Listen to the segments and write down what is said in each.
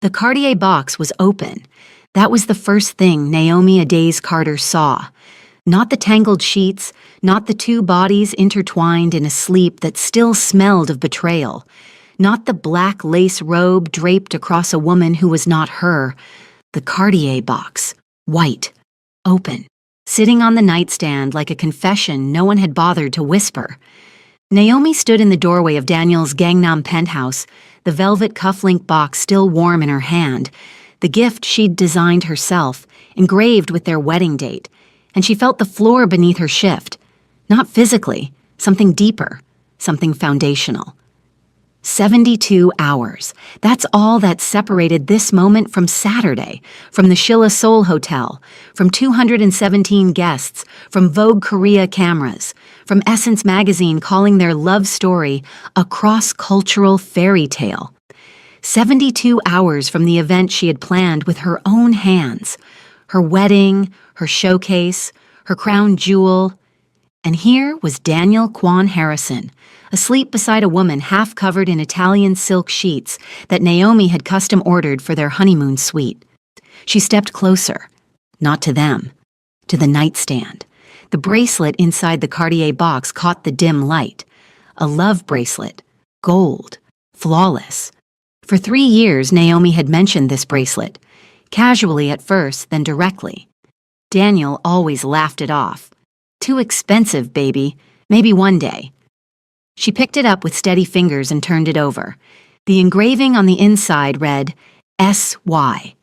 The Cartier box was open. That was the first thing Naomi Adaze Carter saw. Not the tangled sheets, not the two bodies intertwined in a sleep that still smelled of betrayal. Not the black lace robe draped across a woman who was not her. The Cartier box, white, open, sitting on the nightstand like a confession no one had bothered to whisper. Naomi stood in the doorway of Daniel's Gangnam penthouse, the velvet cufflink box still warm in her hand, the gift she'd designed herself, engraved with their wedding date, and she felt the floor beneath her shift. Not physically, something deeper, something foundational. 72 hours. That's all that separated this moment from Saturday, from the Shilla Seoul Hotel, from 217 guests, from Vogue Korea cameras, from Essence magazine calling their love story a cross-cultural fairy tale. 72 hours from the event she had planned with her own hands. Her wedding, her showcase, her crown jewel. And here was Daniel Kwan Harrison, asleep beside a woman half covered in Italian silk sheets that Naomi had custom ordered for their honeymoon suite. She stepped closer, not to them, to the nightstand. The bracelet inside the Cartier box caught the dim light. A love bracelet, gold, flawless. For 3 years, Naomi had mentioned this bracelet, casually at first, then directly. Daniel always laughed it off. Too expensive, baby. Maybe one day. She picked it up with steady fingers and turned it over. The engraving on the inside read, S.Y.,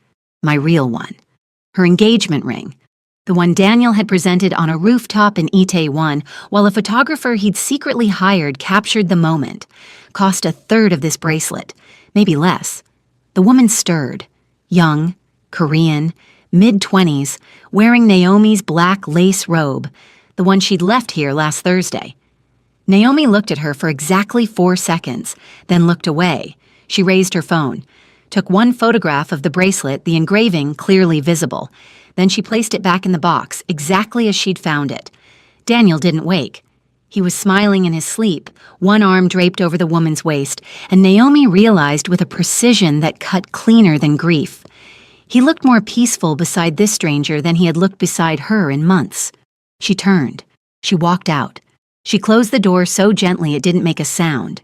my real one. Her engagement ring. The one Daniel had presented on a rooftop in Itaewon while a photographer he'd secretly hired captured the moment. Cost 1/3 of this bracelet, maybe less. The woman stirred. Young, Korean, mid-20s, wearing Naomi's black lace robe, the one she'd left here last Thursday. Naomi looked at her for exactly 4 seconds, then looked away. She raised her phone, took one photograph of the bracelet, the engraving clearly visible. Then she placed it back in the box, exactly as she'd found it. Daniel didn't wake. He was smiling in his sleep, one arm draped over the woman's waist, and Naomi realized with a precision that cut cleaner than grief. He looked more peaceful beside this stranger than he had looked beside her in months. She turned. She walked out. She closed the door so gently it didn't make a sound.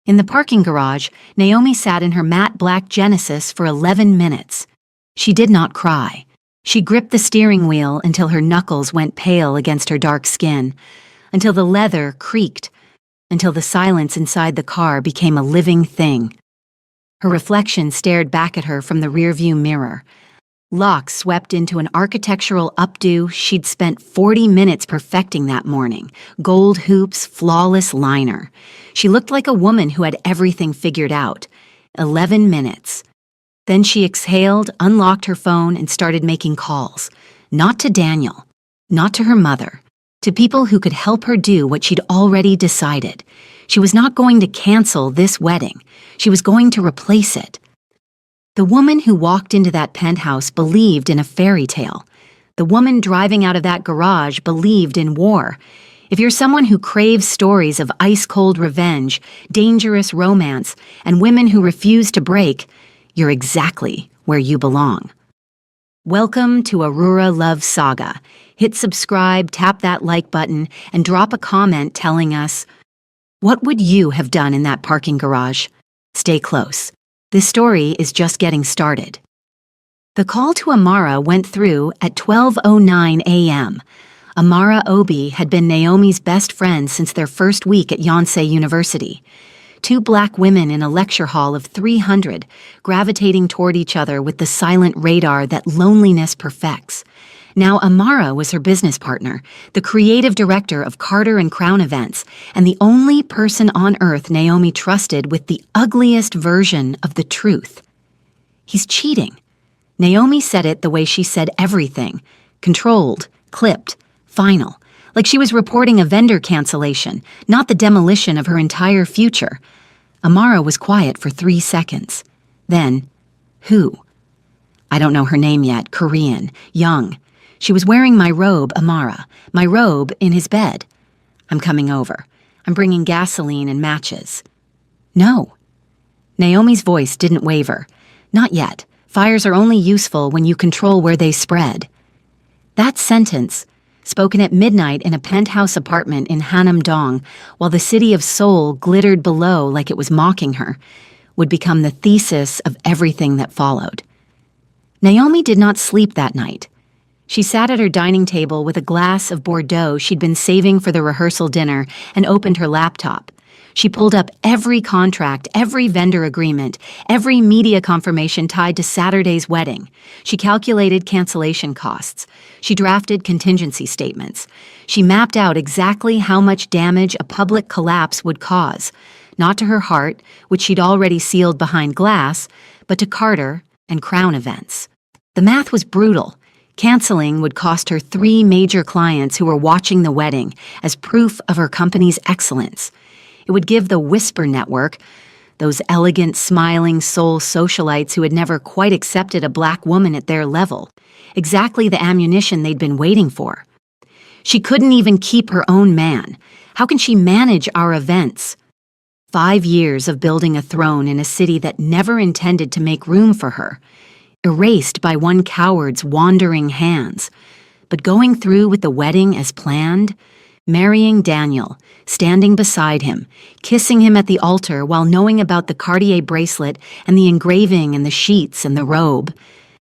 In the parking garage, Naomi sat in her matte black Genesis for 11 minutes. She did not cry. She gripped the steering wheel until her knuckles went pale against her dark skin, until the leather creaked, until the silence inside the car became a living thing. Her reflection stared back at her from the rearview mirror. Locks swept into an architectural updo she'd spent 40 minutes perfecting that morning. Gold hoops, flawless liner. She looked like a woman who had everything figured out. 11 minutes. Then she exhaled, unlocked her phone, and started making calls. Not to Daniel. Not to her mother. To people who could help her do what she'd already decided. She was not going to cancel this wedding. She was going to replace it. The woman who walked into that penthouse believed in a fairy tale. The woman driving out of that garage believed in war. If you're someone who craves stories of ice-cold revenge, dangerous romance, and women who refuse to break, you're exactly where you belong. Welcome to Aurora Love Saga. Hit subscribe, tap that like button, and drop a comment telling us, what would you have done in that parking garage? Stay close. This story is just getting started. The call to Amara went through at 12:09 a.m. Amara Obi had been Naomi's best friend since their first week at Yonsei University. 2 black women in a lecture hall of 300, gravitating toward each other with the silent radar that loneliness perfects. Now Amara was her business partner, the creative director of Carter and Crown events, and the only person on earth Naomi trusted with the ugliest version of the truth. He's cheating. Naomi said it the way she said everything. Controlled, clipped, final. Like she was reporting a vendor cancellation, not the demolition of her entire future. Amara was quiet for 3 seconds. Then, who? I don't know her name yet, Korean, young. She was wearing my robe, Amara, my robe in his bed. I'm coming over. I'm bringing gasoline and matches. No. Naomi's voice didn't waver. Not yet. Fires are only useful when you control where they spread. That sentence, spoken at midnight in a penthouse apartment in Hanam-dong, while the city of Seoul glittered below like it was mocking her, would become the thesis of everything that followed. Naomi did not sleep that night. She sat at her dining table with a glass of Bordeaux she'd been saving for the rehearsal dinner and opened her laptop. She pulled up every contract, every vendor agreement, every media confirmation tied to Saturday's wedding. She calculated cancellation costs. She drafted contingency statements. She mapped out exactly how much damage a public collapse would cause, not to her heart, which she'd already sealed behind glass, but to Carter and Crown events. The math was brutal. Canceling would cost her 3 major clients who were watching the wedding as proof of her company's excellence. It would give the Whisper Network, those elegant, smiling Seoul socialites who had never quite accepted a black woman at their level, exactly the ammunition they'd been waiting for. She couldn't even keep her own man. How can she manage our events? 5 years of building a throne in a city that never intended to make room for her, erased by one coward's wandering hands. But going through with the wedding as planned, marrying Daniel, standing beside him, kissing him at the altar while knowing about the Cartier bracelet and the engraving and the sheets and the robe.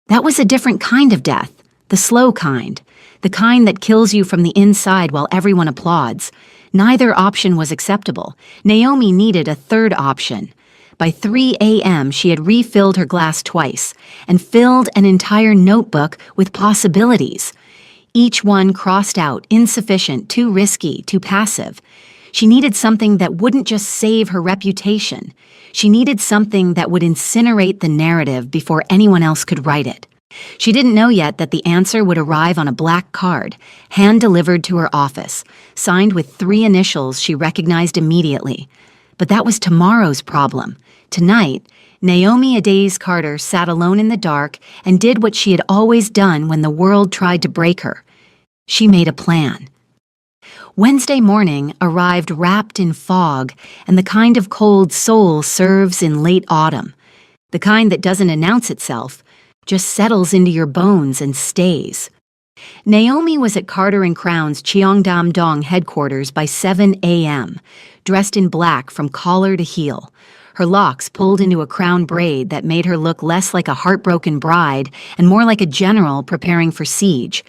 That was a different kind of death, the slow kind, the kind that kills you from the inside while everyone applauds. Neither option was acceptable. Naomi needed a third option. By 3 a.m., she had refilled her glass twice and filled an entire notebook with possibilities. Each one crossed out, insufficient, too risky, too passive. She needed something that wouldn't just save her reputation. She needed something that would incinerate the narrative before anyone else could write it. She didn't know yet that the answer would arrive on a black card, hand-delivered to her office, signed with 3 initials she recognized immediately. But that was tomorrow's problem. Tonight, Naomi Adaze Carter sat alone in the dark and did what she had always done when the world tried to break her. She made a plan. Wednesday morning arrived wrapped in fog and the kind of cold Seoul serves in late autumn, the kind that doesn't announce itself, just settles into your bones and stays. Naomi was at Carter & Crown's Cheongdam-dong headquarters by 7 a.m., dressed in black from collar to heel, her locks pulled into a crown braid that made her look less like a heartbroken bride and more like a general preparing for siege.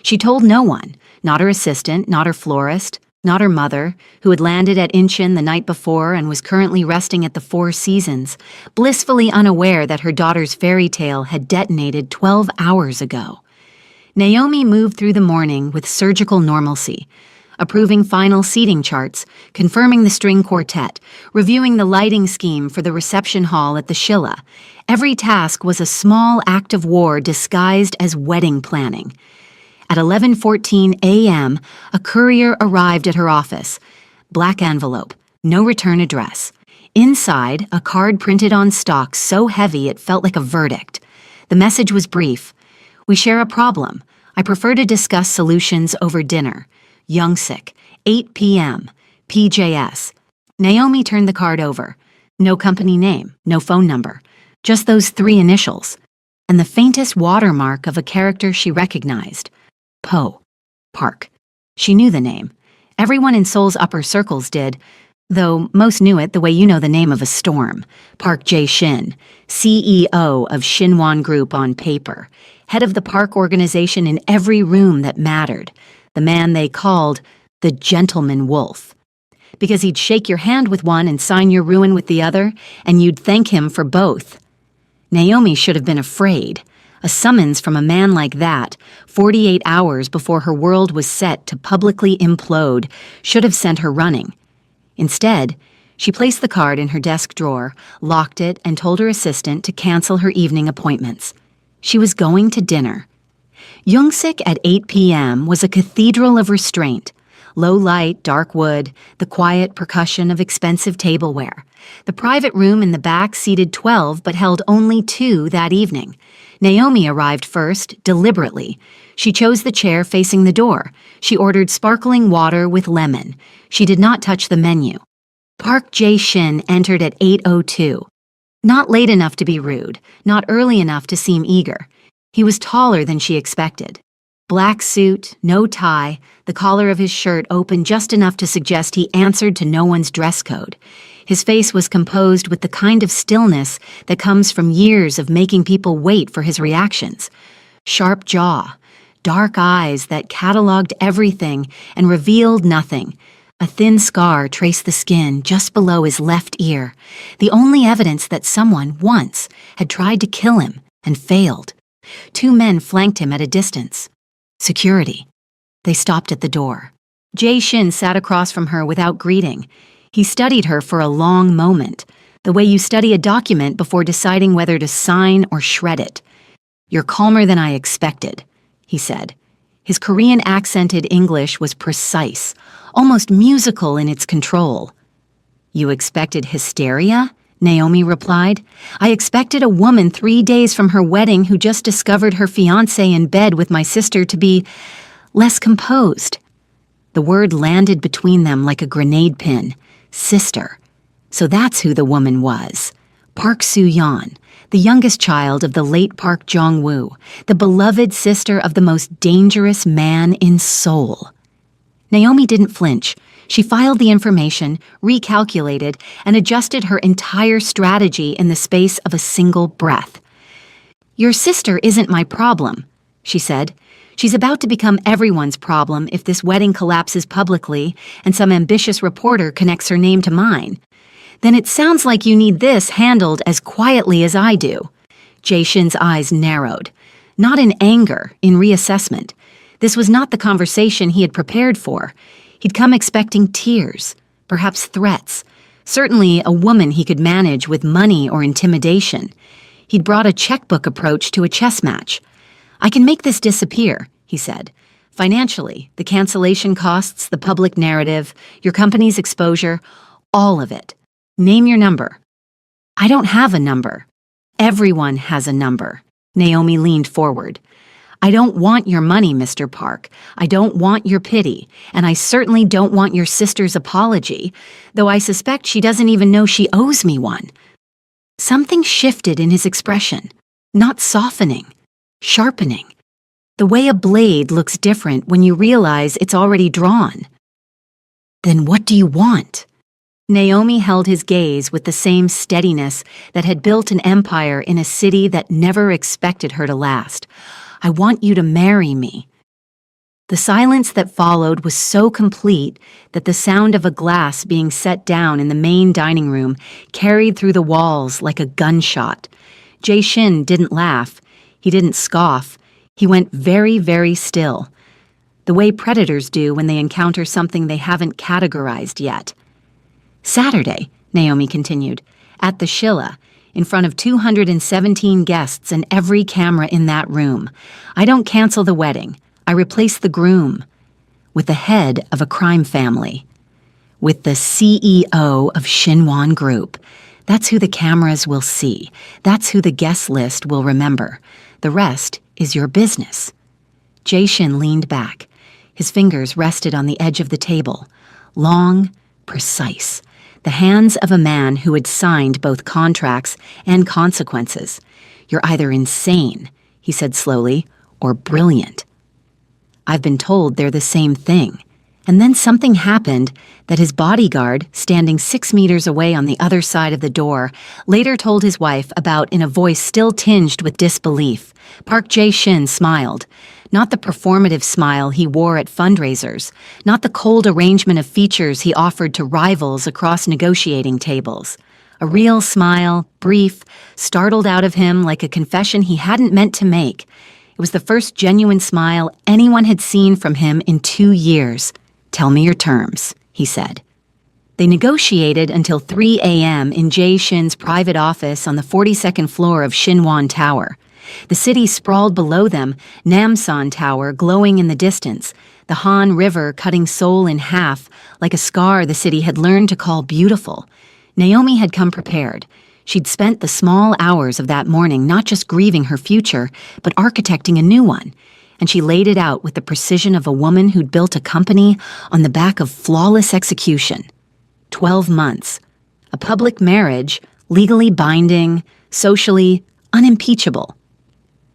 She told no one, not her assistant, not her florist, not her mother, who had landed at Incheon the night before and was currently resting at the Four Seasons, blissfully unaware that her daughter's fairy tale had detonated 12 hours ago. Naomi moved through the morning with surgical normalcy, approving final seating charts, confirming the string quartet, reviewing the lighting scheme for the reception hall at the Shilla. Every task was a small act of war disguised as wedding planning. At 11:14 a.m., a courier arrived at her office. Black envelope, no return address. Inside, a card printed on stock so heavy it felt like a verdict. The message was brief. "We share a problem. I prefer to discuss solutions over dinner. Youngsik, 8 p.m., PJS. Naomi turned the card over. No company name, no phone number, just those 3 initials, and the faintest watermark of a character she recognized. Poe. Park. She knew the name. Everyone in Seoul's upper circles did, though most knew it the way you know the name of a storm. Park Jae-shin, CEO of Shinwon Group on paper, head of the Park organization in every room that mattered, the man they called the Gentleman Wolf. Because he'd shake your hand with one and sign your ruin with the other, and you'd thank him for both. Naomi should have been afraid. A summons from a man like that, 48 hours before her world was set to publicly implode, should have sent her running. Instead, she placed the card in her desk drawer, locked it, and told her assistant to cancel her evening appointments. She was going to dinner. Youngsik at 8 p.m. was a cathedral of restraint. Low light, dark wood, the quiet percussion of expensive tableware. The private room in the back seated 12 but held only 2 that evening. Naomi arrived first, deliberately. She chose the chair facing the door. She ordered sparkling water with lemon. She did not touch the menu. Park Jae-shin entered at 8:02. Not late enough to be rude, not early enough to seem eager. He was taller than she expected. Black suit, no tie, the collar of his shirt open just enough to suggest he answered to no one's dress code. His face was composed with the kind of stillness that comes from years of making people wait for his reactions. Sharp jaw, dark eyes that cataloged everything and revealed nothing. A thin scar traced the skin just below his left ear, the only evidence that someone once had tried to kill him and failed. Two men flanked him at a distance. Security. They stopped at the door. Jay Shin sat across from her without greeting. He studied her for a long moment, the way you study a document before deciding whether to sign or shred it. "You're calmer than I expected," he said. His Korean-accented English was precise, almost musical in its control. "You expected hysteria?" Naomi replied. "I expected a woman 3 days from her wedding who just discovered her fiancé in bed with my sister to be less composed." The word landed between them like a grenade pin. Sister. So that's who the woman was. Park Soo-yeon, the youngest child of the late Park Jong-woo, the beloved sister of the most dangerous man in Seoul. Naomi didn't flinch. She filed the information, recalculated, and adjusted her entire strategy in the space of a single breath. "Your sister isn't my problem," she said. "She's about to become everyone's problem if this wedding collapses publicly and some ambitious reporter connects her name to mine. Then it sounds like you need this handled as quietly as I do." Jay Shin's eyes narrowed. Not in anger, in reassessment. This was not the conversation he had prepared for. He'd come expecting tears, perhaps threats, certainly a woman he could manage with money or intimidation. He'd brought a checkbook approach to a chess match. "I can make this disappear," he said. "Financially, the cancellation costs, the public narrative, your company's exposure, all of it. Name your number." "I don't have a number." "Everyone has a number." Naomi leaned forward. "I don't want your money, Mr. Park. I don't want your pity, and I certainly don't want your sister's apology, though I suspect she doesn't even know she owes me one." Something shifted in his expression, not softening, sharpening. The way a blade looks different when you realize it's already drawn. "Then what do you want?" Naomi held his gaze with the same steadiness that had built an empire in a city that never expected her to last. "I want you to marry me." The silence that followed was so complete that the sound of a glass being set down in the main dining room carried through the walls like a gunshot. Jay Shin didn't laugh. He didn't scoff. He went very, very still, the way predators do when they encounter something they haven't categorized yet. "Saturday," Naomi continued, "at the Shilla, in front of 217 guests and every camera in that room. I don't cancel the wedding. I replace the groom with the head of a crime family, with the CEO of Shinwon Group. That's who the cameras will see. That's who the guest list will remember. The rest is your business." Jay Shin leaned back. His fingers rested on the edge of the table, long, precise. The hands of a man who had signed both contracts and consequences. "You're either insane," he said slowly, "or brilliant." I've been told they're the same thing. And then something happened that his bodyguard, standing 6 meters away on the other side of the door, later told his wife about in a voice still tinged with disbelief. Park Jae-shin smiled. Not the performative smile he wore at fundraisers, not the cold arrangement of features he offered to rivals across negotiating tables. A real smile, brief, startled out of him like a confession he hadn't meant to make. It was the first genuine smile anyone had seen from him in 2 years. "Tell me your terms," he said. They negotiated until 3 a.m. in Jay Shin's private office on the 42nd floor of Shinwon Tower. The city sprawled below them, Namsan Tower glowing in the distance, the Han River cutting Seoul in half like a scar the city had learned to call beautiful. Naomi had come prepared. She'd spent the small hours of that morning not just grieving her future, but architecting a new one. And she laid it out with the precision of a woman who'd built a company on the back of flawless execution. 12 months. A public marriage, legally binding, socially unimpeachable.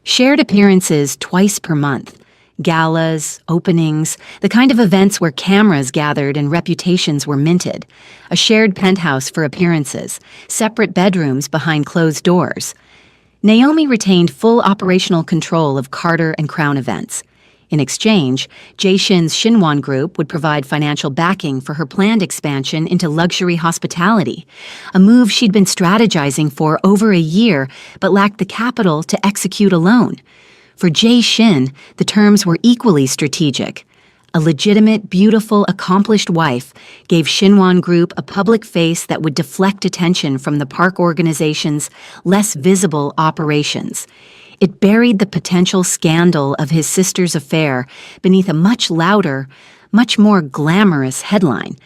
Shared appearances twice per month, galas, openings, the kind of events where cameras gathered and reputations were minted, a shared penthouse for appearances, separate bedrooms behind closed doors. Naomi retained full operational control of Carter and Crown events. In exchange, Jay Shin's Shinwan Group would provide financial backing for her planned expansion into luxury hospitality, a move she'd been strategizing for over a year but lacked the capital to execute alone. For Jay Shin, the terms were equally strategic. A legitimate, beautiful, accomplished wife gave Shinwan Group a public face that would deflect attention from the park organization's less visible operations. It buried the potential scandal of his sister's affair beneath a much louder, much more glamorous headline,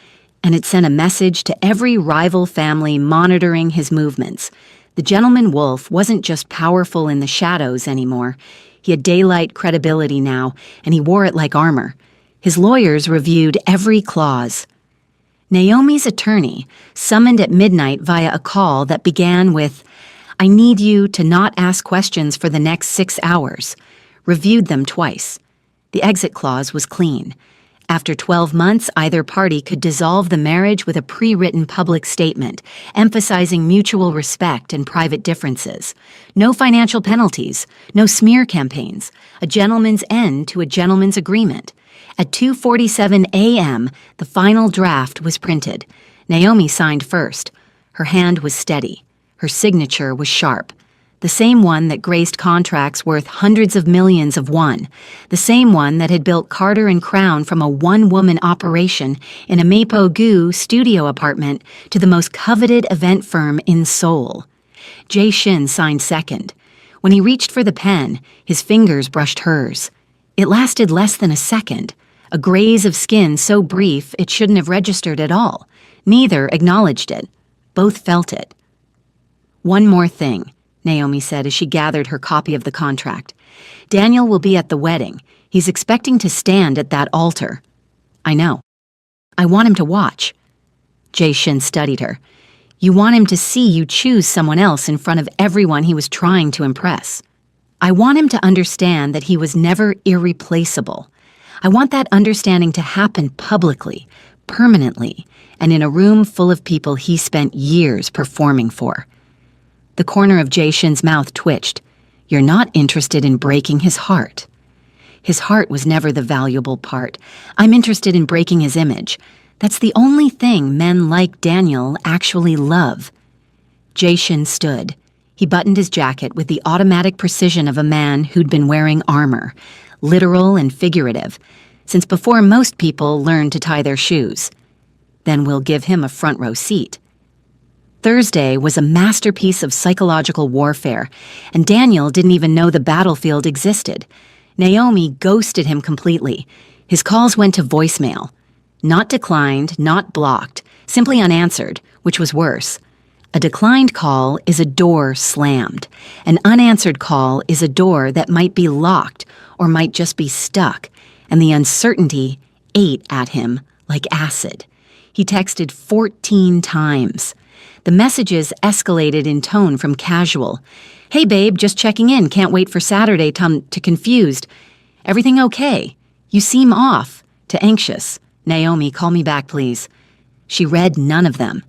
and it sent a message to every rival family monitoring his movements. The gentleman wolf wasn't just powerful in the shadows anymore. He had daylight credibility now, and he wore it like armor. His lawyers reviewed every clause. Naomi's attorney, summoned at midnight via a call that began with, "I need you to not ask questions for the next 6 hours," reviewed them twice. The exit clause was clean. After 12 months, either party could dissolve the marriage with a pre-written public statement, emphasizing mutual respect and private differences. No financial penalties, no smear campaigns, a gentleman's end to a gentleman's agreement. At 2:47 a.m., the final draft was printed. Naomi signed first. Her hand was steady. Her signature was sharp. The same one that graced contracts worth hundreds of millions of won. The same one that had built Carter and Crown from a one-woman operation in a Mapo-gu studio apartment to the most coveted event firm in Seoul. Jay Shin signed second. When he reached for the pen, his fingers brushed hers. It lasted less than a second, a graze of skin so brief it shouldn't have registered at all. Neither acknowledged it. Both felt it. "One more thing," Naomi said as she gathered her copy of the contract. "Daniel will be at the wedding. He's expecting to stand at that altar." "I know. I want him to watch." Jay Shin studied her. "You want him to see you choose someone else in front of everyone he was trying to impress. I want him to understand that he was never irreplaceable. I want that understanding to happen publicly, permanently, and in a room full of people he spent years performing for." The corner of Jay Shin's mouth twitched. "You're not interested in breaking his heart." "His heart was never the valuable part. I'm interested in breaking his image. That's the only thing men like Daniel actually love." Jay Shin stood. He buttoned his jacket with the automatic precision of a man who'd been wearing armor, literal and figurative, since before most people learned to tie their shoes. "Then we'll give him a front row seat." Thursday was a masterpiece of psychological warfare, and Daniel didn't even know the battlefield existed. Naomi ghosted him completely. His calls went to voicemail. Not declined, not blocked, simply unanswered, which was worse. A declined call is a door slammed. An unanswered call is a door that might be locked or might just be stuck, and the uncertainty ate at him like acid. He texted 14 times. The messages escalated in tone from casual. "Hey babe, just checking in, can't wait for Saturday," to confused. "Everything okay? You seem off," to anxious. "Naomi, call me back, please." She read none of them.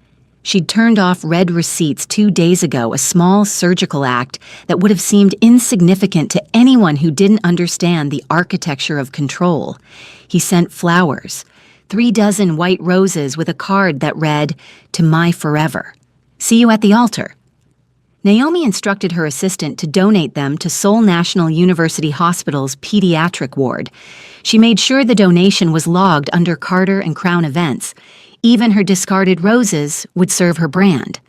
She'd turned off read receipts 2 days ago, a small surgical act that would have seemed insignificant to anyone who didn't understand the architecture of control. He sent flowers, 3 dozen white roses with a card that read, "To my forever. See you at the altar." Naomi instructed her assistant to donate them to Seoul National University Hospital's pediatric ward. She made sure the donation was logged under Carter and Crown events. Even her discarded roses would serve her brand.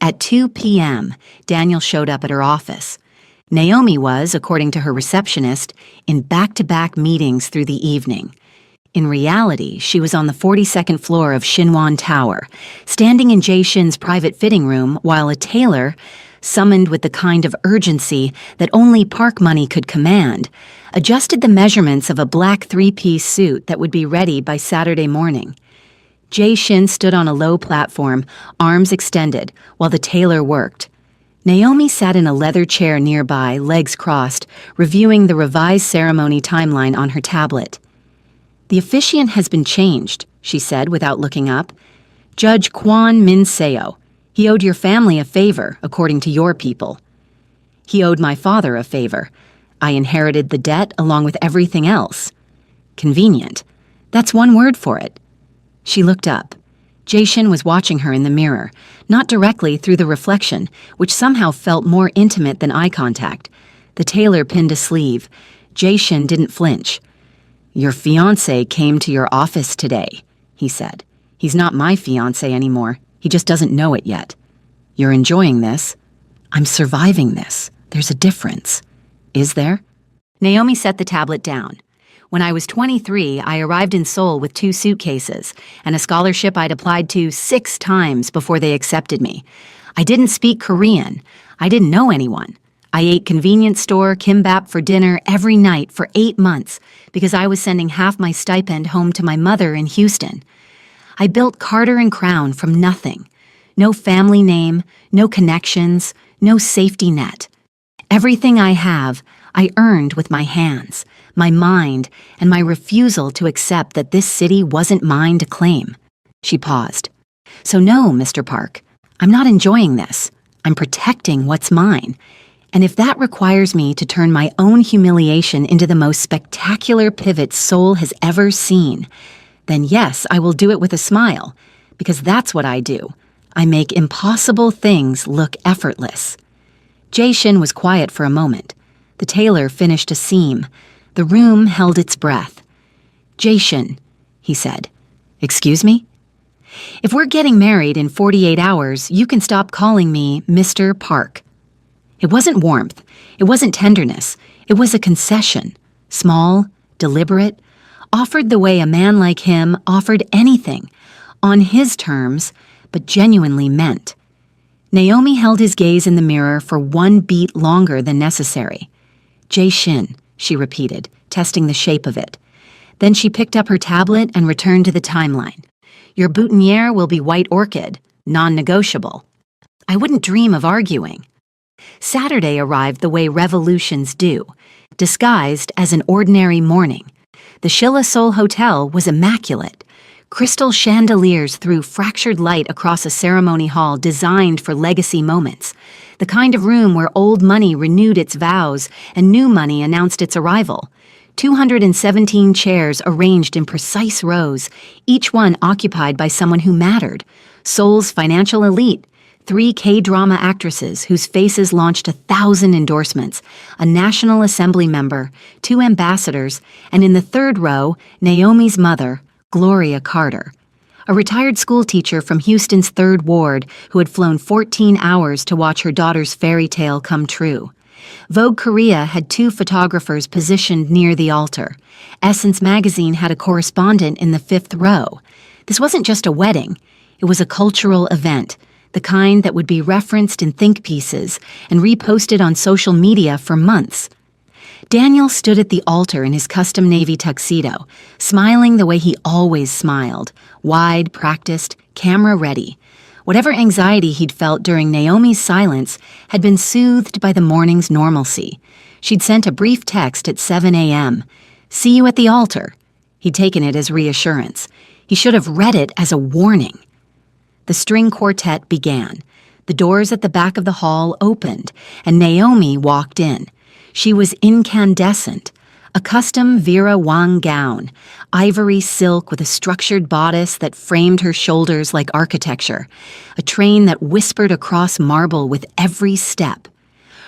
At 2 p.m., Daniel showed up at her office. Naomi was, according to her receptionist, in back-to-back meetings through the evening. In reality, she was on the 42nd floor of Shinwan Tower, standing in Jay Shin's private fitting room while a tailor, summoned with the kind of urgency that only park money could command, adjusted the measurements of a black 3-piece suit that would be ready by Saturday morning. Jay Shin stood on a low platform, arms extended, while the tailor worked. Naomi sat in a leather chair nearby, legs crossed, reviewing the revised ceremony timeline on her tablet. "The officiant has been changed," she said without looking up. "Judge Kwon Min Seo. He owed your family a favor, according to your people." "He owed my father a favor. I inherited the debt along with everything else." "Convenient. That's one word for it." She looked up. Jay-shin was watching her in the mirror, not directly through the reflection, which somehow felt more intimate than eye contact. The tailor pinned a sleeve. Jay-shin didn't flinch. "Your fiancé came to your office today," he said. "He's not my fiancé anymore. He just doesn't know it yet. You're enjoying this. I'm surviving this. There's a difference." "Is there?" Naomi set the tablet down. "When I was 23, I arrived in Seoul with 2 suitcases and a scholarship I'd applied to 6 times before they accepted me. I didn't speak Korean. I didn't know anyone. I ate convenience store kimbap for dinner every night for 8 months because I was sending half my stipend home to my mother in Houston. I built Carter and Crown from nothing. No family name, no connections, no safety net. Everything I have, I earned with my hands, my mind, and my refusal to accept that this city wasn't mine to claim." She paused. "So no, Mr. Park, I'm not enjoying this. I'm protecting what's mine. And if that requires me to turn my own humiliation into the most spectacular pivot Seoul has ever seen, then yes, I will do it with a smile, because that's what I do. I make impossible things look effortless." Jay-shin was quiet for a moment. The tailor finished a seam. The room held its breath. "Jay-shin," he said. "Excuse me?" "If we're getting married in 48 hours, you can stop calling me Mr. Park." It wasn't warmth. It wasn't tenderness. It was a concession. Small, deliberate, offered the way a man like him offered anything, on his terms, but genuinely meant. Naomi held his gaze in the mirror for 1 beat longer than necessary. "Jay-shin," she repeated, testing the shape of it. Then she picked up her tablet and returned to the timeline. "Your boutonniere will be white orchid, non-negotiable." I wouldn't dream of arguing. Saturday arrived the way revolutions do, disguised as an ordinary morning. The Shilla Seoul Hotel was immaculate. Crystal chandeliers threw fractured light across a ceremony hall designed for legacy moments, the kind of room where old money renewed its vows and new money announced its arrival. 217 chairs arranged in precise rows, each one occupied by someone who mattered. Seoul's financial elite, 3 K-drama actresses whose faces launched 1,000 endorsements, a National Assembly member, 2 ambassadors, and in the 3rd row, Naomi's mother, Gloria Carter, a retired schoolteacher from Houston's 3rd Ward who had flown 14 hours to watch her daughter's fairy tale come true. Vogue Korea had 2 photographers positioned near the altar. Essence magazine had a correspondent in the 5th row. This wasn't just a wedding. It was a cultural event, the kind that would be referenced in think pieces and reposted on social media for months. Daniel stood at the altar in his custom navy tuxedo, smiling the way he always smiled, wide, practiced, camera-ready. Whatever anxiety he'd felt during Naomi's silence had been soothed by the morning's normalcy. She'd sent a brief text at 7 a.m. "See you at the altar." He'd taken it as reassurance. He should have read it as a warning. The string quartet began. The doors at the back of the hall opened, and Naomi walked in. She was incandescent, a custom Vera Wang gown, ivory silk with a structured bodice that framed her shoulders like architecture, a train that whispered across marble with every step.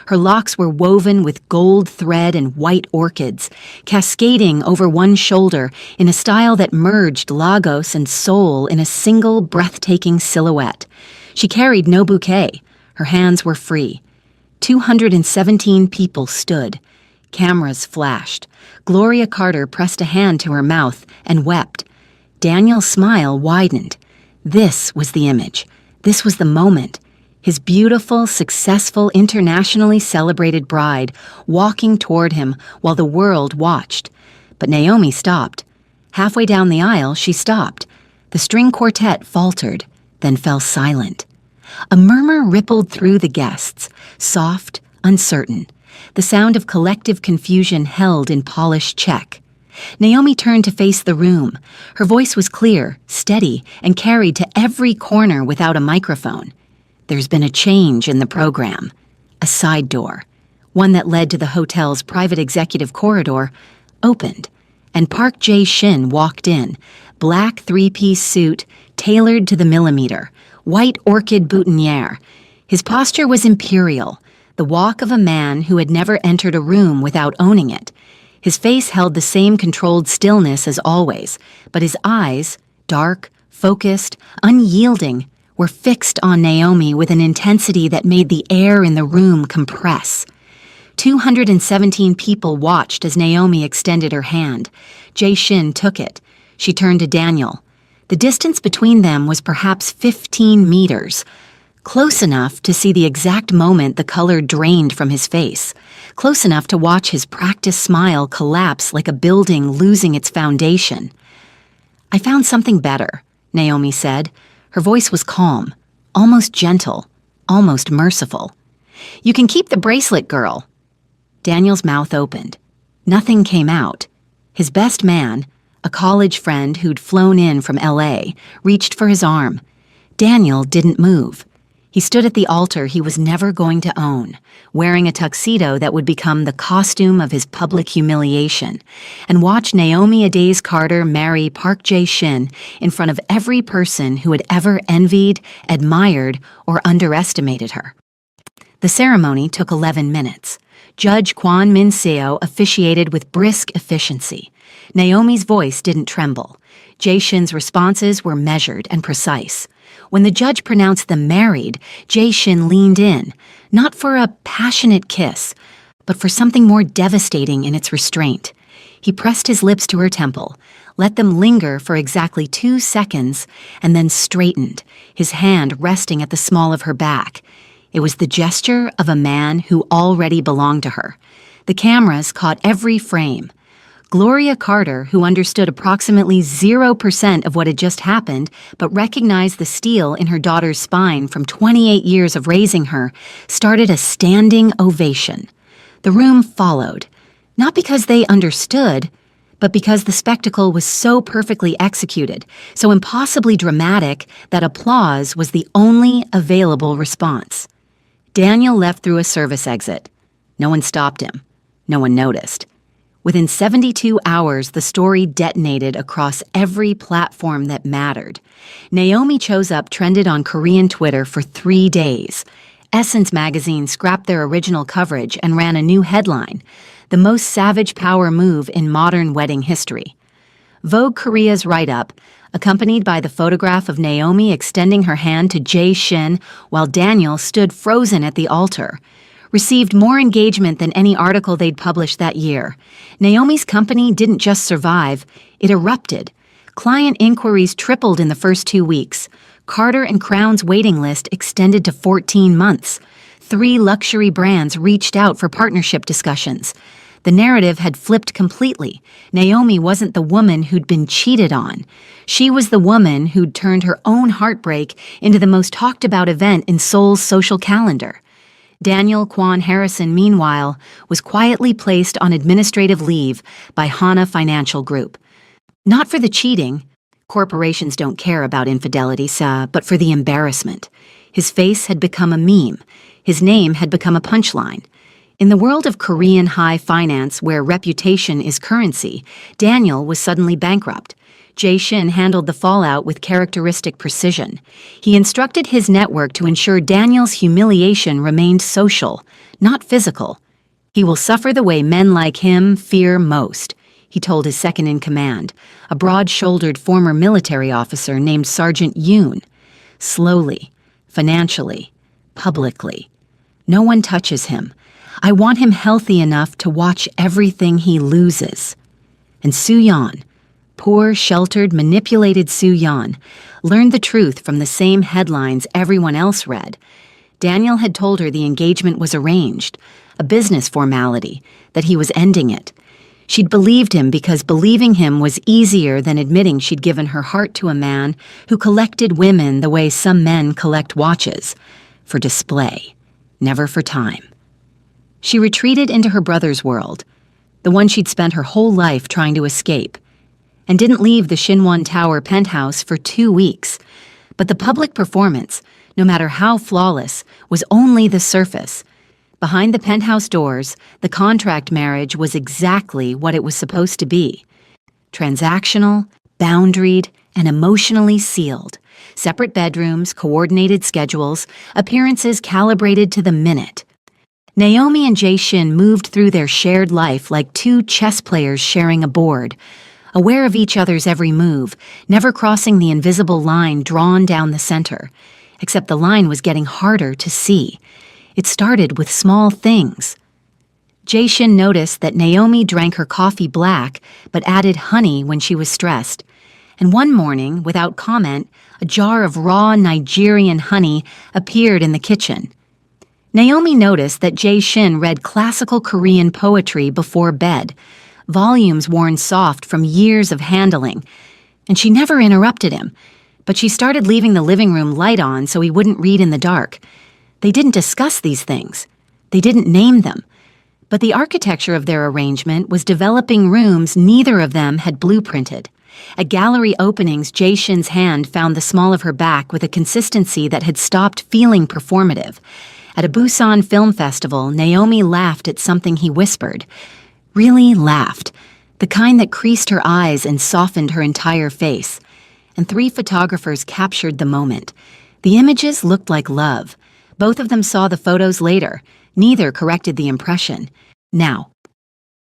Her locks were woven with gold thread and white orchids, cascading over one shoulder in a style that merged Lagos and Seoul in a single breathtaking silhouette. She carried no bouquet. Her hands were free. 217 people stood. Cameras flashed. Gloria Carter pressed a hand to her mouth and wept. Daniel's smile widened. This was the image. This was the moment. His beautiful, successful, internationally celebrated bride walking toward him while the world watched. But Naomi stopped. Halfway down the aisle, she stopped. The string quartet faltered, then fell silent. A murmur rippled through the guests, soft, uncertain, the sound of collective confusion held in polished check. Naomi turned to face the room. Her voice was clear, steady, and carried to every corner without a microphone. There's been a change in the program. A side door, one that led to the hotel's private executive corridor, opened, and Park Jae-shin walked in, black three-piece suit, tailored to the millimeter, white orchid boutonniere. His posture was imperial, the walk of a man who had never entered a room without owning it. His face held the same controlled stillness as always, but his eyes, dark, focused, unyielding, were fixed on Naomi with an intensity that made the air in the room compress. 217 people watched as Naomi extended her hand. Jae-shin took it. She turned to Daniel. The distance between them was perhaps 15 meters. Close enough to see the exact moment the color drained from his face. Close enough to watch his practiced smile collapse like a building losing its foundation. "I found something better," Naomi said. Her voice was calm, almost gentle, almost merciful. "You can keep the bracelet, girl." Daniel's mouth opened. Nothing came out. His best man, a college friend who'd flown in from LA, reached for his arm. Daniel didn't move. He stood at the altar he was never going to own, wearing a tuxedo that would become the costume of his public humiliation, and watched Naomi Adaze Carter marry Park Jae-shin in front of every person who had ever envied, admired, or underestimated her. The ceremony took 11 minutes. Judge Kwon Min-seo officiated with brisk efficiency. Naomi's voice didn't tremble. Jae-shin's responses were measured and precise. When the judge pronounced them married, Jae-shin leaned in, not for a passionate kiss, but for something more devastating in its restraint. He pressed his lips to her temple, let them linger for exactly 2 seconds, and then straightened, his hand resting at the small of her back. It was the gesture of a man who already belonged to her. The cameras caught every frame. Gloria Carter, who understood approximately 0% of what had just happened, but recognized the steel in her daughter's spine from 28 years of raising her, started a standing ovation. The room followed, not because they understood, but because the spectacle was so perfectly executed, so impossibly dramatic that applause was the only available response. Daniel left through a service exit. No one stopped him. No one noticed. Within 72 hours, the story detonated across every platform that mattered. Naomi Cho's Up trended on Korean Twitter for 3 days. Essence magazine scrapped their original coverage and ran a new headline, "The most savage power move in modern wedding history." Vogue Korea's write-up, accompanied by the photograph of Naomi extending her hand to Jae-shin while Daniel stood frozen at the altar, received more engagement than any article they'd published that year. Naomi's company didn't just survive, it erupted. Client inquiries tripled in the first 2 weeks. Carter & Crown's waiting list extended to 14 months. 3 luxury brands reached out for partnership discussions. The narrative had flipped completely. Naomi wasn't the woman who'd been cheated on. She was the woman who'd turned her own heartbreak into the most talked-about event in Seoul's social calendar. Daniel Kwon Harrison, meanwhile, was quietly placed on administrative leave by Hana Financial Group. Not for the cheating. Corporations don't care about infidelity, but for the embarrassment. His face had become a meme. His name had become a punchline. In the world of Korean high finance, where reputation is currency, Daniel was suddenly bankrupt. Jae-shin handled the fallout with characteristic precision. He instructed his network to ensure Daniel's humiliation remained social, not physical. "He will suffer the way men like him fear most," he told his second-in-command, a broad-shouldered former military officer named Sergeant Yoon. "Slowly, financially, publicly. No one touches him. I want him healthy enough to watch everything he loses." And Soo-yeon, poor, sheltered, manipulated Soo-yeon, learned the truth from the same headlines everyone else read. Daniel had told her the engagement was arranged, a business formality, that he was ending it. She'd believed him because believing him was easier than admitting she'd given her heart to a man who collected women the way some men collect watches, for display, never for time. She retreated into her brother's world, the one she'd spent her whole life trying to escape, and didn't leave the Shinwan Tower penthouse for 2 weeks. But the public performance, no matter how flawless, was only the surface. Behind the penthouse doors, the contract marriage was exactly what it was supposed to be. Transactional, boundaried, and emotionally sealed. Separate bedrooms, coordinated schedules, appearances calibrated to the minute. Naomi and Jae-shin moved through their shared life like two chess players sharing a board, aware of each other's every move, never crossing the invisible line drawn down the center. Except the line was getting harder to see. It started with small things. Jae-shin noticed that Naomi drank her coffee black but added honey when she was stressed. And one morning, without comment, a jar of raw Nigerian honey appeared in the kitchen. Naomi noticed that Jae-shin read classical Korean poetry before bed, volumes worn soft from years of handling, and she never interrupted him, but she started leaving the living room light on so he wouldn't read in the dark. They didn't discuss these things. They didn't name them. But the architecture of their arrangement was developing rooms neither of them had blueprinted. At gallery openings, Jae-shin's hand found the small of her back with a consistency that had stopped feeling performative. At a Busan Film Festival, Naomi laughed at something he whispered. Really laughed. The kind that creased her eyes and softened her entire face. And 3 photographers captured the moment. The images looked like love. Both of them saw the photos later. Neither corrected the impression. Now,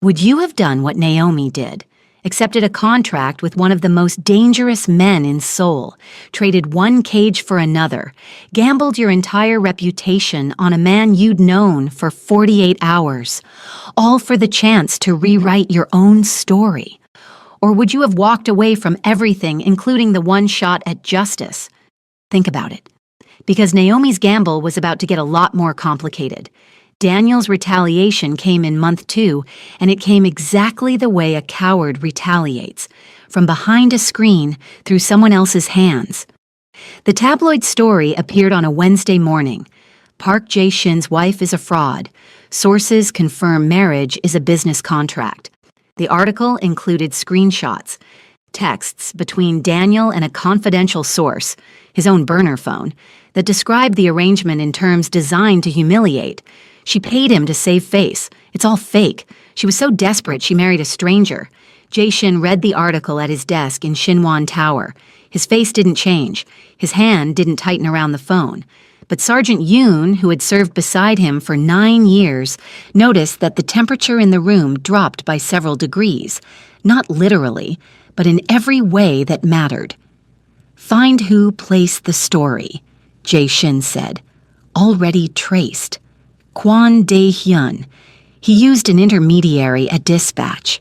would you have done what Naomi did? Accepted a contract with one of the most dangerous men in Seoul, traded one cage for another, gambled your entire reputation on a man you'd known for 48 hours, all for the chance to rewrite your own story? Or would you have walked away from everything, including the one shot at justice? Think about it. Because Naomi's gamble was about to get a lot more complicated. Daniel's retaliation came in month 2, and it came exactly the way a coward retaliates, from behind a screen through someone else's hands. The tabloid story appeared on a Wednesday morning. Park Jae-shin's wife is a fraud. Sources confirm marriage is a business contract. The article included screenshots, texts between Daniel and a confidential source, his own burner phone, that described the arrangement in terms designed to humiliate. She paid him to save face. It's all fake. She was so desperate she married a stranger. Jae-shin read the article at his desk in Shinwan Tower. His face didn't change. His hand didn't tighten around the phone. But Sergeant Yoon, who had served beside him for 9 years, noticed that the temperature in the room dropped by several degrees. Not literally, but in every way that mattered. Find who placed the story, Jae-shin said. Already traced. Kwon Dae-hyun. He used an intermediary at dispatch.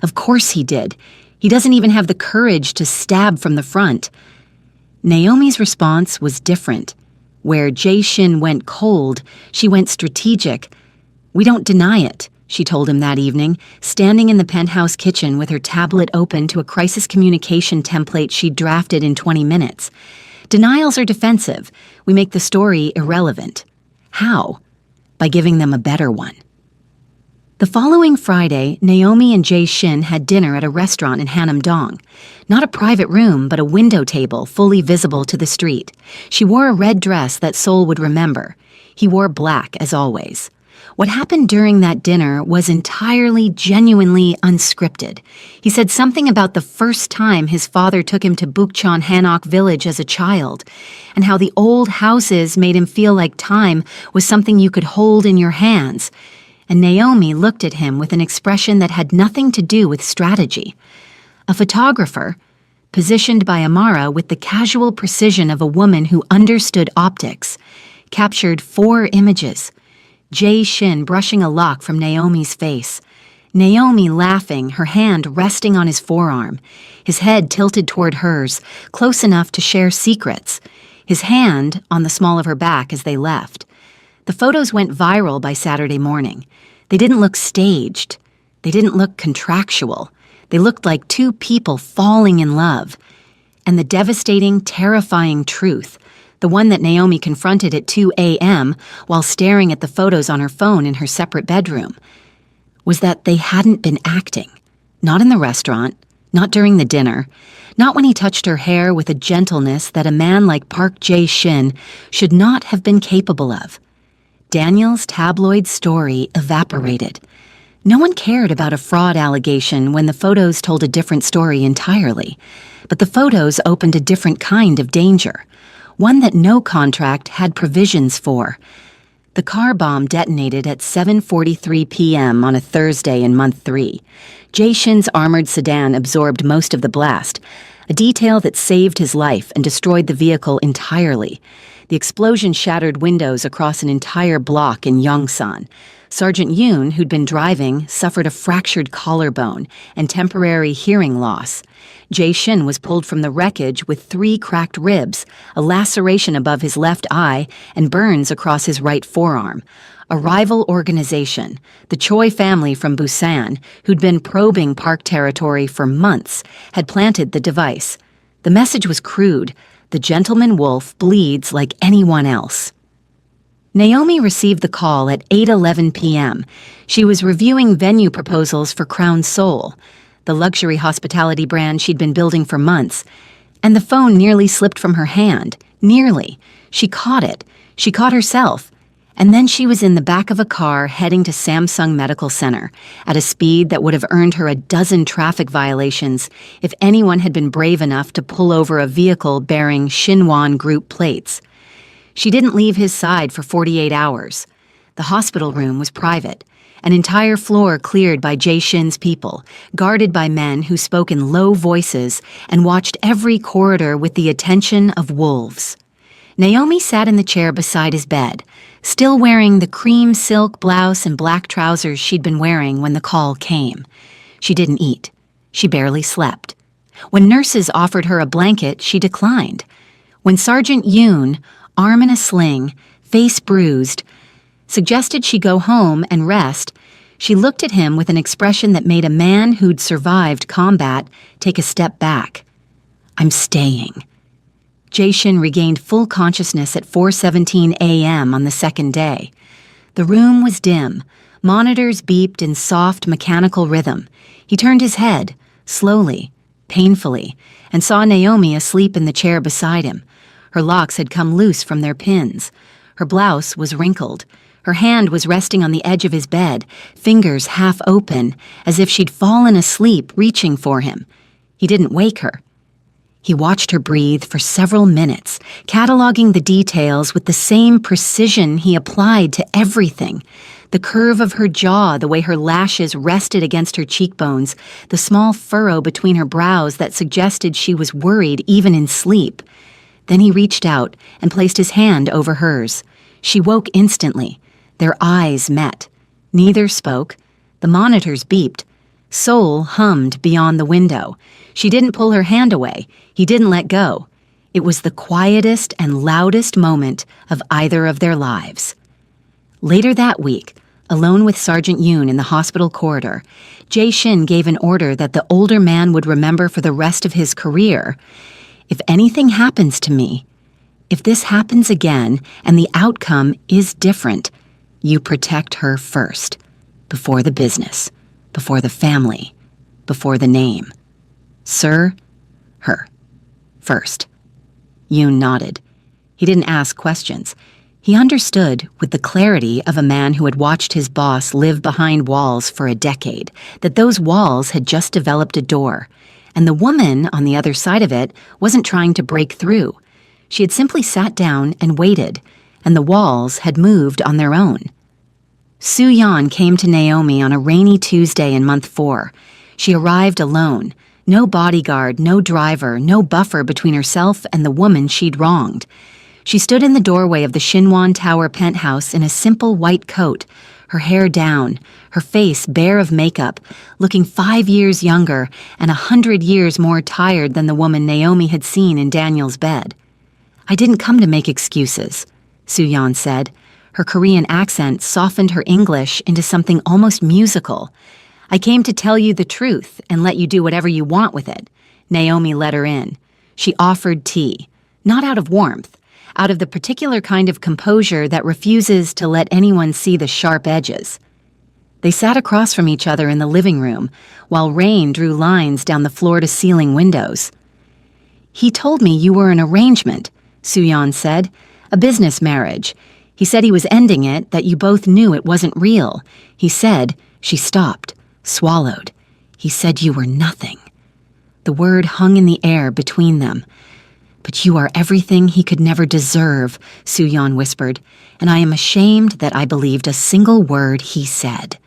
Of course he did. He doesn't even have the courage to stab from the front. Naomi's response was different. Where Jae-shin went cold, she went strategic. We don't deny it, she told him that evening, standing in the penthouse kitchen with her tablet open to a crisis communication template she'd drafted in 20 minutes. Denials are defensive. We make the story irrelevant. How? By giving them a better one. The following Friday, Naomi and Jae-shin had dinner at a restaurant in Hanam-dong. Not a private room, but a window table fully visible to the street. She wore a red dress that Seoul would remember. He wore black, as always. What happened during that dinner was entirely, genuinely unscripted. He said something about the first time his father took him to Bukchon Hanok village as a child, and how the old houses made him feel like time was something you could hold in your hands. And Naomi looked at him with an expression that had nothing to do with strategy. A photographer, positioned by Amara with the casual precision of a woman who understood optics, captured 4 images. Jae-shin brushing a lock from Naomi's face. Naomi laughing, her hand resting on his forearm. His head tilted toward hers, close enough to share secrets. His hand on the small of her back as they left. The photos went viral by Saturday morning. They didn't look staged. They didn't look contractual. They looked like two people falling in love. And the devastating, terrifying truth, the one that Naomi confronted at 2 a.m. while staring at the photos on her phone in her separate bedroom, was that they hadn't been acting. Not in the restaurant, not during the dinner, not when he touched her hair with a gentleness that a man like Park Jae-shin should not have been capable of. Daniel's tabloid story evaporated. No one cared about a fraud allegation when the photos told a different story entirely. But the photos opened a different kind of danger, one that no contract had provisions for. The car bomb detonated at 7:43 p.m. on a Thursday in month 3. Jae-shin's armored sedan absorbed most of the blast, a detail that saved his life and destroyed the vehicle entirely. The explosion shattered windows across an entire block in Yongsan. Sergeant Yoon, who'd been driving, suffered a fractured collarbone and temporary hearing loss. Jae-shin was pulled from the wreckage with 3 cracked ribs, a laceration above his left eye, and burns across his right forearm. A rival organization, the Choi family from Busan, who'd been probing Park territory for months, had planted the device. The message was crude: the gentleman wolf bleeds like anyone else. Naomi received the call at 8:11 p.m. She was reviewing venue proposals for Crown Seoul, the luxury hospitality brand she'd been building for months, and the phone nearly slipped from her hand. Nearly. She caught it. She caught herself. And then she was in the back of a car heading to Samsung Medical Center at a speed that would have earned her a dozen traffic violations if anyone had been brave enough to pull over a vehicle bearing Shinwon Group plates. She didn't leave his side for 48 hours. The hospital room was private, an entire floor cleared by Jae-shin's people, guarded by men who spoke in low voices and watched every corridor with the attention of wolves. Naomi sat in the chair beside his bed, still wearing the cream silk blouse and black trousers she'd been wearing when the call came. She didn't eat. She barely slept. When nurses offered her a blanket, she declined. When Sergeant Yoon, arm in a sling, face bruised, suggested she go home and rest, she looked at him with an expression that made a man who'd survived combat take a step back. "I'm staying." Jae-shin regained full consciousness at 4:17 a.m. on the second day. The room was dim. Monitors beeped in soft, mechanical rhythm. He turned his head, slowly, painfully, and saw Naomi asleep in the chair beside him. Her locks had come loose from their pins. Her blouse was wrinkled. Her hand was resting on the edge of his bed, fingers half open, as if she'd fallen asleep reaching for him. He didn't wake her. He watched her breathe for several minutes, cataloging the details with the same precision he applied to everything. The curve of her jaw, the way her lashes rested against her cheekbones, the small furrow between her brows that suggested she was worried even in sleep. Then he reached out and placed his hand over hers. She woke instantly. Their eyes met. Neither spoke. The monitors beeped. Seoul hummed beyond the window. She didn't pull her hand away. He didn't let go. It was the quietest and loudest moment of either of their lives. Later that week, alone with Sergeant Yoon in the hospital corridor, Jae-shin gave an order that the older man would remember for the rest of his career. "If anything happens to me, if this happens again and the outcome is different, you protect her first, before the business, before the family, before the name. Sir, her. First." Yoon nodded. He didn't ask questions. He understood, with the clarity of a man who had watched his boss live behind walls for a decade, that those walls had just developed a door, and the woman on the other side of it wasn't trying to break through. She had simply sat down and waited, and the walls had moved on their own. Soo-yeon came to Naomi on a rainy Tuesday in month 4. She arrived alone. No bodyguard, no driver, no buffer between herself and the woman she'd wronged. She stood in the doorway of the Shinwon Tower penthouse in a simple white coat, her hair down, her face bare of makeup, looking 5 years younger and 100 years more tired than the woman Naomi had seen in Daniel's bed. "I didn't come to make excuses," Soo-yeon said. Her Korean accent softened her English into something almost musical. I came to tell you the truth and let you do whatever you want with it. Naomi let her in. She offered tea, not out of warmth, out of the particular kind of composure that refuses to let anyone see the sharp edges. They sat across from each other in the living room, while rain drew lines down the floor-to-ceiling windows. "He told me you were an arrangement," Soo-yeon said. "A business marriage. He said he was ending it, that you both knew it wasn't real. He said," she stopped, swallowed. "He said you were nothing." The word hung in the air between them. "But you are everything he could never deserve," Soo-yeon whispered, "and I am ashamed that I believed a single word he said."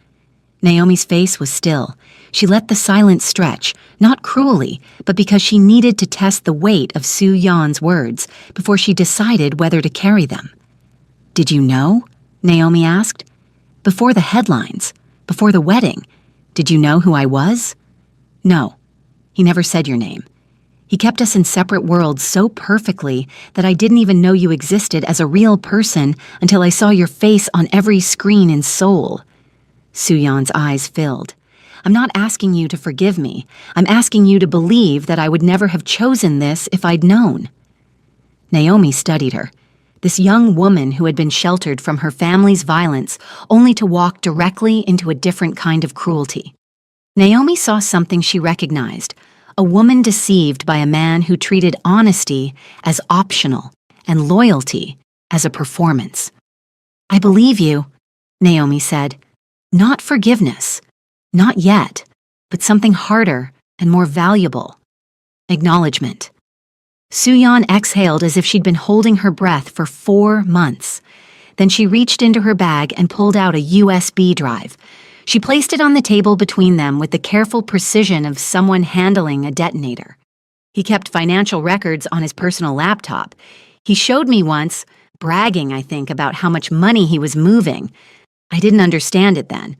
Naomi's face was still. She let the silence stretch, not cruelly, but because she needed to test the weight of Soo-yeon's words before she decided whether to carry them. "Did you know?" Naomi asked. "Before the headlines, before the wedding, did you know who I was?" "No. He never said your name. He kept us in separate worlds so perfectly that I didn't even know you existed as a real person until I saw your face on every screen in Seoul." Soo-yeon's eyes filled. "I'm not asking you to forgive me. I'm asking you to believe that I would never have chosen this if I'd known." Naomi studied her, this young woman who had been sheltered from her family's violence only to walk directly into a different kind of cruelty. Naomi saw something she recognized, a woman deceived by a man who treated honesty as optional and loyalty as a performance. "I believe you," Naomi said. "Not forgiveness. Not yet, but something harder and more valuable. Acknowledgement." Soo-yeon exhaled as if she'd been holding her breath for 4 months. Then she reached into her bag and pulled out a USB drive. She placed it on the table between them with the careful precision of someone handling a detonator. He kept financial records on his personal laptop. He showed me once, bragging, I think, about how much money he was moving. I didn't understand it then.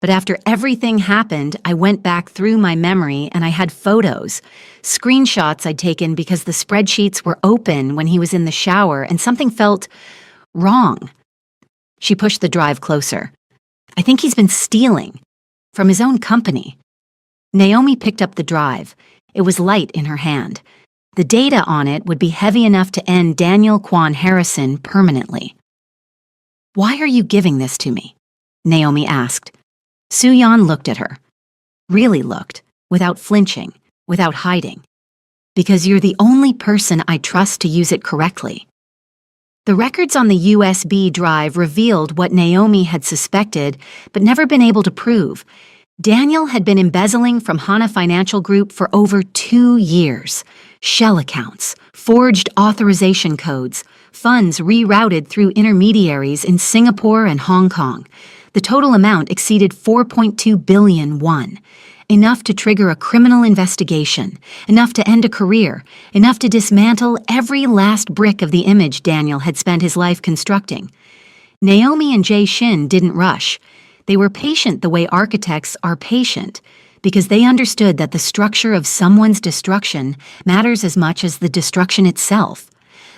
But after everything happened, I went back through my memory and I had photos, screenshots I'd taken because the spreadsheets were open when he was in the shower and something felt wrong. She pushed the drive closer. "I think he's been stealing from his own company." Naomi picked up the drive. It was light in her hand. The data on it would be heavy enough to end Daniel Kwon Harrison permanently. "Why are you giving this to me?" Naomi asked. Soo-yeon looked at her. Really looked, without flinching, without hiding. "Because you're the only person I trust to use it correctly." The records on the USB drive revealed what Naomi had suspected but never been able to prove. Daniel had been embezzling from Hana Financial Group for over 2 years. Shell accounts, forged authorization codes, funds rerouted through intermediaries in Singapore and Hong Kong. The total amount exceeded 4.2 billion won. Enough to trigger a criminal investigation, enough to end a career, enough to dismantle every last brick of the image Daniel had spent his life constructing. Naomi and Jae-shin didn't rush. They were patient the way architects are patient, because they understood that the structure of someone's destruction matters as much as the destruction itself.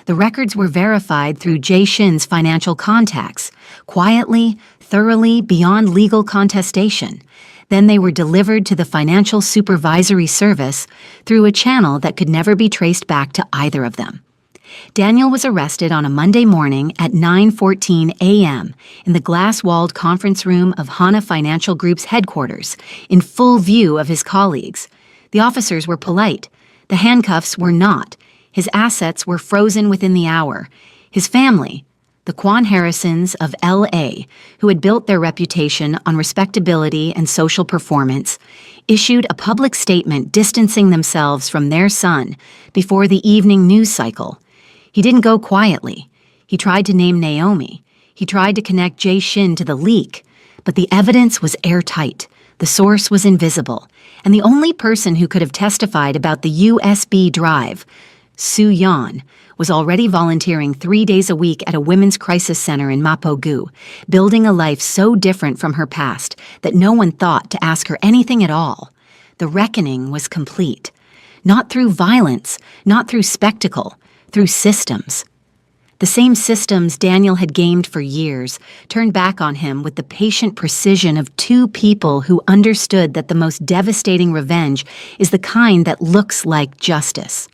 The records were verified through Jae-shin's financial contacts, quietly, thoroughly, beyond legal contestation. Then they were delivered to the Financial Supervisory Service through a channel that could never be traced back to either of them. Daniel was arrested on a Monday morning at 9:14 a.m. in the glass-walled conference room of Hana Financial Group's headquarters, in full view of his colleagues. The officers were polite. The handcuffs were not. His assets were frozen within the hour. His family, the Kwon Harrisons of L.A., who had built their reputation on respectability and social performance, issued a public statement distancing themselves from their son before the evening news cycle. He didn't go quietly. He tried to name Naomi. He tried to connect Jae-shin to the leak, but the evidence was airtight. The source was invisible, and the only person who could have testified about the USB drive, Soo-yeon, was already volunteering 3 days a week at a women's crisis center in Mapo-gu, building a life so different from her past that no one thought to ask her anything at all. The reckoning was complete. Not through violence, not through spectacle, through systems. The same systems Daniel had gamed for years turned back on him with the patient precision of two people who understood that the most devastating revenge is the kind that looks like justice.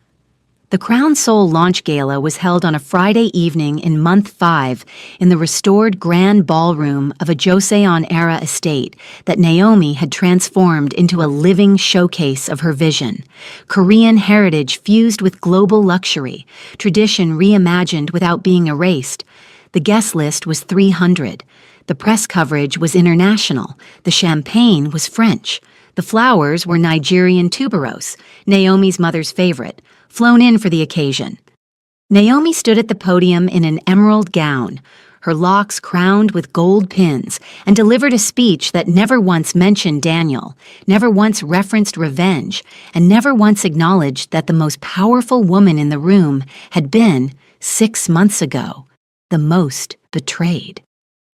The Crown Soul launch gala was held on a Friday evening in month 5 in the restored grand ballroom of a Joseon-era estate that Naomi had transformed into a living showcase of her vision. Korean heritage fused with global luxury, tradition reimagined without being erased. The guest list was 300. The press coverage was international. The champagne was French. The flowers were Nigerian tuberose, Naomi's mother's favorite, flown in for the occasion. Naomi stood at the podium in an emerald gown, her locks crowned with gold pins, and delivered a speech that never once mentioned Daniel, never once referenced revenge, and never once acknowledged that the most powerful woman in the room had been, 6 months ago, the most betrayed.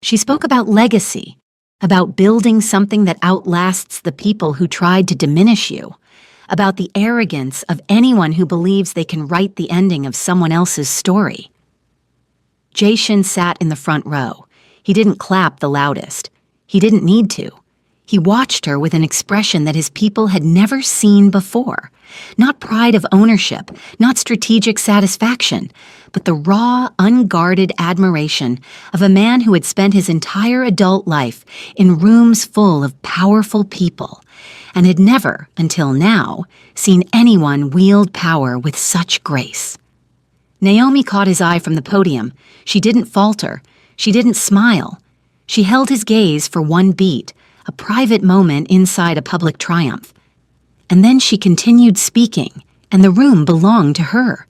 She spoke about legacy, about building something that outlasts the people who tried to diminish you, about the arrogance of anyone who believes they can write the ending of someone else's story. Jae-shin sat in the front row. He didn't clap the loudest. He didn't need to. He watched her with an expression that his people had never seen before. Not pride of ownership, not strategic satisfaction, but the raw, unguarded admiration of a man who had spent his entire adult life in rooms full of powerful people, and had never, until now, seen anyone wield power with such grace. Naomi caught his eye from the podium. She didn't falter. She didn't smile. She held his gaze for one beat, a private moment inside a public triumph. And then she continued speaking, and the room belonged to her.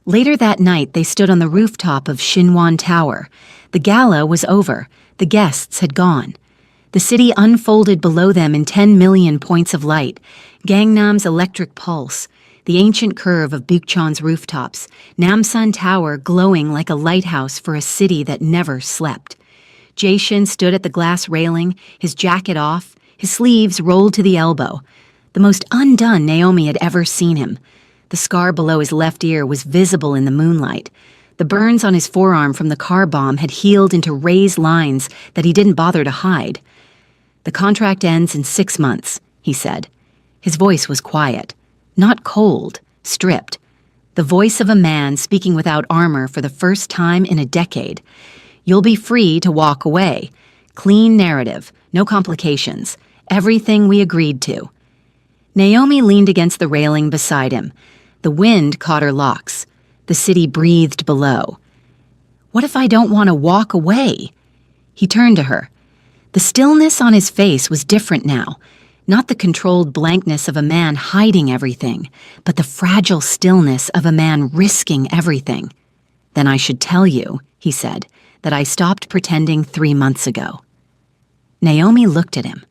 Later that night, they stood on the rooftop of Shinwon Tower. The gala was over. The guests had gone. The city unfolded below them in 10 million points of light. Gangnam's electric pulse, the ancient curve of Bukchon's rooftops, Namsan Tower glowing like a lighthouse for a city that never slept. Jae-shin stood at the glass railing, his jacket off, his sleeves rolled to the elbow. The most undone Naomi had ever seen him. The scar below his left ear was visible in the moonlight. The burns on his forearm from the car bomb had healed into raised lines that he didn't bother to hide. "The contract ends in 6 months," he said. His voice was quiet, not cold, stripped. The voice of a man speaking without armor for the first time in a decade. "You'll be free to walk away. Clean narrative, no complications. Everything we agreed to." Naomi leaned against the railing beside him. The wind caught her locks. The city breathed below. "What if I don't want to walk away?" He turned to her. The stillness on his face was different now, not the controlled blankness of a man hiding everything, but the fragile stillness of a man risking everything. "Then I should tell you," he said, "that I stopped pretending 3 months ago." Naomi looked at him,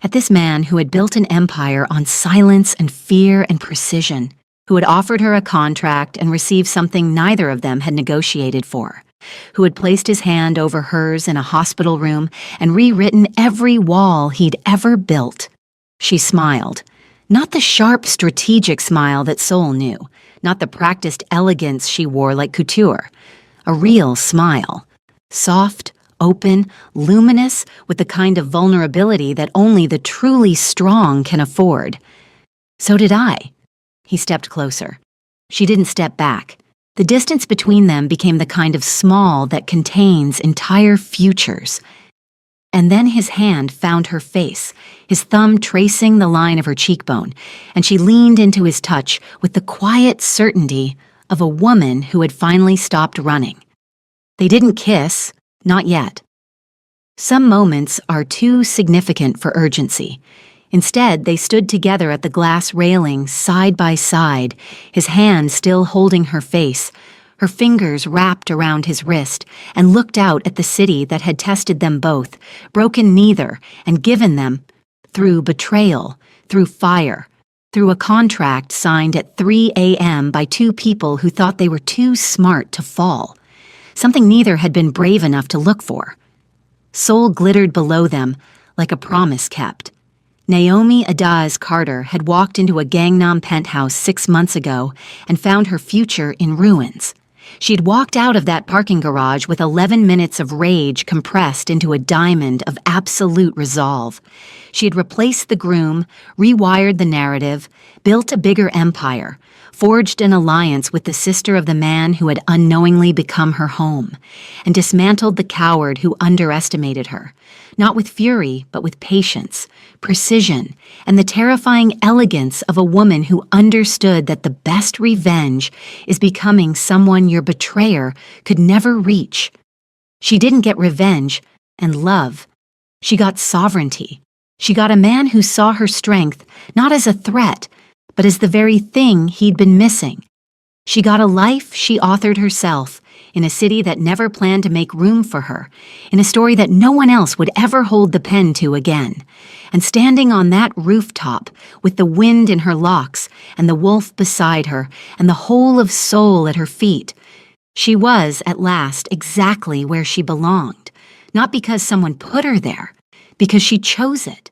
at this man who had built an empire on silence and fear and precision, who had offered her a contract and received something neither of them had negotiated for, who had placed his hand over hers in a hospital room and rewritten every wall he'd ever built. She smiled, not the sharp, strategic smile that Seoul knew, not the practiced elegance she wore like couture, a real smile, soft, open, luminous, with the kind of vulnerability that only the truly strong can afford. "So did I." He stepped closer. She didn't step back. The distance between them became the kind of small that contains entire futures. And then his hand found her face, his thumb tracing the line of her cheekbone, and she leaned into his touch with the quiet certainty of a woman who had finally stopped running. They didn't kiss, not yet. Some moments are too significant for urgency. Instead, they stood together at the glass railing, side by side, his hand still holding her face, her fingers wrapped around his wrist, and looked out at the city that had tested them both, broken neither, and given them, through betrayal, through fire, through a contract signed at 3 a.m. by two people who thought they were too smart to fall, something neither had been brave enough to look for. Seoul glittered below them like a promise kept. Naomi Adaz Carter had walked into a Gangnam penthouse 6 months ago and found her future in ruins. She had walked out of that parking garage with 11 minutes of rage compressed into a diamond of absolute resolve. She had replaced the groom, rewired the narrative, built a bigger empire, forged an alliance with the sister of the man who had unknowingly become her home, and dismantled the coward who underestimated her, not with fury, but with patience, precision, and the terrifying elegance of a woman who understood that the best revenge is becoming someone your betrayer could never reach. She didn't get revenge and love. She got sovereignty. She got a man who saw her strength not as a threat, but as the very thing he'd been missing. She got a life she authored herself, in a city that never planned to make room for her, in a story that no one else would ever hold the pen to again. And standing on that rooftop, with the wind in her locks, and the wolf beside her, and the whole of soul at her feet, she was, at last, exactly where she belonged, not because someone put her there, because she chose it.